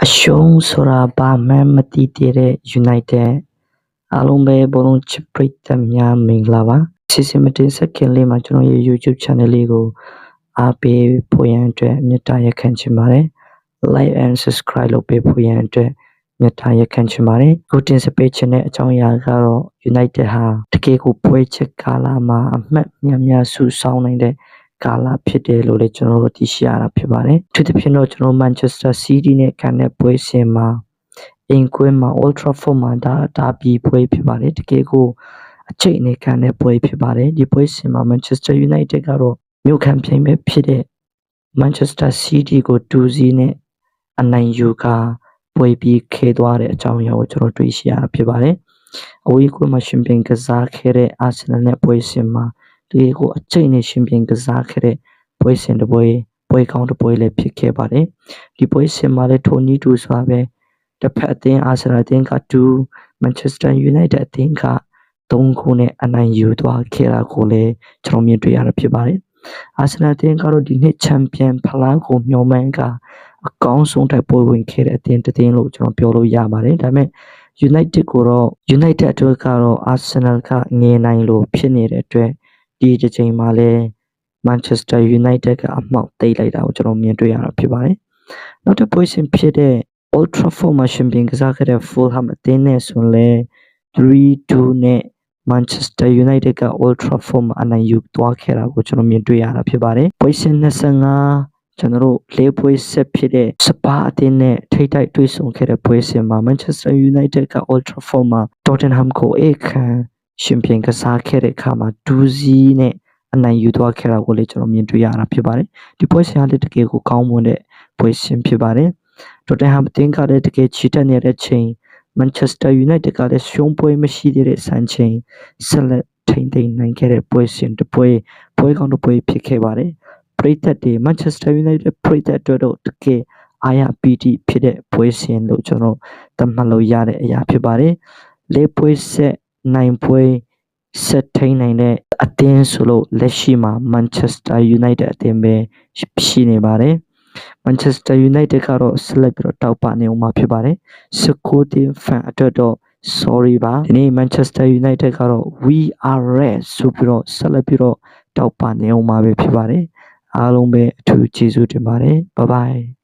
အရှုံးဆိုတာဘာမှမသိသေးတဲ့ United အားလုံးပဲဘလုံးချစ်ပရိသတ်များမင်္ဂလာပါစီစဉ်မတင်ဆက်ခင်လေးမှာကျွန်တော်ရဲ့ YouTube channel လေးကိုအားပေးဖို့ရန်အတွက်မေတ္တာရက်ခံချင်ပါတယ် Like and subscribe လုပ်ပေးဖို့ရန်အတွက်မေတ္တာရက်ခံချင်ပါတယ်ကိုတင်စပေးချင်တဲ့အကြောင်းအရာကတော့ United ဟာတကယ်ကိုပွဲချက်ကာလမှာအမှတ်များစုဆောင်နိုင်တဲ့ကာလဖြစ်တယ်လို့လည်းကျွန်တော်တို့သိရှိရတာဖြစ်ပါတယ်။သူတစ်ဖြစ်တော့ကျွန်တော် Manchester City နဲ့ကန်တဲ့ပွဲစဉ်မှာအင်ကွင်းမှာ Old Trafford မှာဒါပြီးပွဲဖြစ်ပါတယ်။တကယ်ကိုအချိန်နဲ့ကန်တဲ့ပွဲဖြစ်ပါတယ်။ဒီပွဲစဉ်မှာ Manchester United ကတော့မြို့ခံပြိုင်ပွဲဖြစ်တဲ့ Manchester City ကို2-0နဲ့အနိုင်ယူကာပွဲပြီးခဲသွားတဲ့အကြောင်းအရာကိုကျွန်တော်တွေ့ရှိရတာဖြစ်ပါတယ်။အဝေးကွင်းမှာရှင်ပြန်ကစားခဲ့တဲ့ Arsenal နဲ့ပွဲစဉ်မှာဒီကိုအချိန်နဲ့ရှင်ပြန်ကစားခဲ့တဲ့ပွဲစဉ်တစ်ပွဲကောင်းတစ်ပွဲလည်းဖြစ်ခဲ့ပါတယ်ဒီပွဲစဉ်မှာလည်းထိုနည်းတူစွာပဲတစ်ဖက်အသင်းအာဆင်နယ်အသင်းက2 Manchester United အသင်းက3ခုနဲ့အနိုင်ယူသွားခဲ့တာကိုလည်းကျွန်တော်မြင်တွေ့ရတာဖြစ်ပါတယ်အာဆင်နယ်အသင်းကတော့ဒီနှစ်ချန်ပီယံဖလားကိုမျှော်မှန်းကအကောင်းဆုံးတိုက်ပွဲဝင်ခဲ့တဲ့အသင်းတစ်သင်းလို့ကျွန်တော်ပြောလို့ရပါတယ်ဒါပေမဲ့United အတွက်ကတော့ Arsenal ကငယ်နိုင်လို့ဖြစ်နေတဲ့အတွက်ဒီတစ်ချိန်မှာလည်း Manchester United ကအမှောက်သိမ်းလိုက်တာကိုကျွန်တော်မြင်တွေ့ရတာဖြစ်ပါတယ်။နောက်တစ်ပွဲစဉ်ဖြစ်တဲ့ Old Trafford မှာရှင်ပြန်ကစားခဲ့တဲ့ Fulham အသင်းနဲ့ဆိုလည်း 3-2 နဲ့ Manchester United က Old Trafford မှာအနိုင်ယူသွားခဲ့တာကိုကျွန်တော်မြင်တွေ့ရတာဖြစ်ပါတယ်။ပွဲစဉ်25ကျွန်တော်တို့၄ပွဲဆက်ဖြစ်တဲ့ Spurs အသင်းနဲ့ထိပ်တိုက်တွေ့ဆုံခဲ့တဲ့ပွဲစဉ်မှာ Manchester United က Old Trafford မှာ Tottenham ကိုရှင်ပြန်ကစားခဲ့တဲ့အခါမှာ2-0နဲ့အနိုင်ယူသွားခဲ့တာကိုလည်းကျွန်တော်မြင်တွေ့ရတာဖြစ်ပါတယ်ဒီပွဲစဉ်ကလည်းတကယ်ကိုကောင်းမွန်တဲ့ပွဲစဉ်ဖြစ်ပါတယ် Tottenham အသင်းကလည်းတကယ်ချီတက်နေတဲ့ချိန် Manchester United ကလည်းရှုံးပွဲမရှိသေးတဲ့စံချိန်ဆက်လက်ထိန်းသိမ်းနိုင်ခဲ့တဲ့ပွဲစဉ်တစ်ပွဲကောင်းတစ်ပွဲဖြစ်ခဲ့ပါတယ်ပရိသတ်တွေ Manchester United ပရိသတ်တို့တကယ်အားရပီတိဖြစ်တဲ့ပွဲစဉ်လို့ကျွန်တော်သတ်မှတ်လို့ရတဲ့အရာဖြစ်ပါတယ်လေးပွဲဆက်နိုင်ပွဲဆက်ထိန်နိုင်တဲ့အသင်းဆိုလို့လက်ရှိမှာ Manchester United အသင်းပဲရှိနေပါတယ် Manchester United ကတော့ဆက်လက်ပြီးတော့တောက်ပနေအောင်မှာဖြစ်ပါတယ်16 fan အတွက်တော့ sorry ပါဒီနေ့ Manchester United ကတော့ we are red ဆိုပြီးတော့ဆက်လက်ပြီးတော့တောက်ပနေအောင်မှာပဲဖြစ်ပါတယ်အားလုံးပဲအထူးကျေးဇူးတင်ပါတယ် bye bye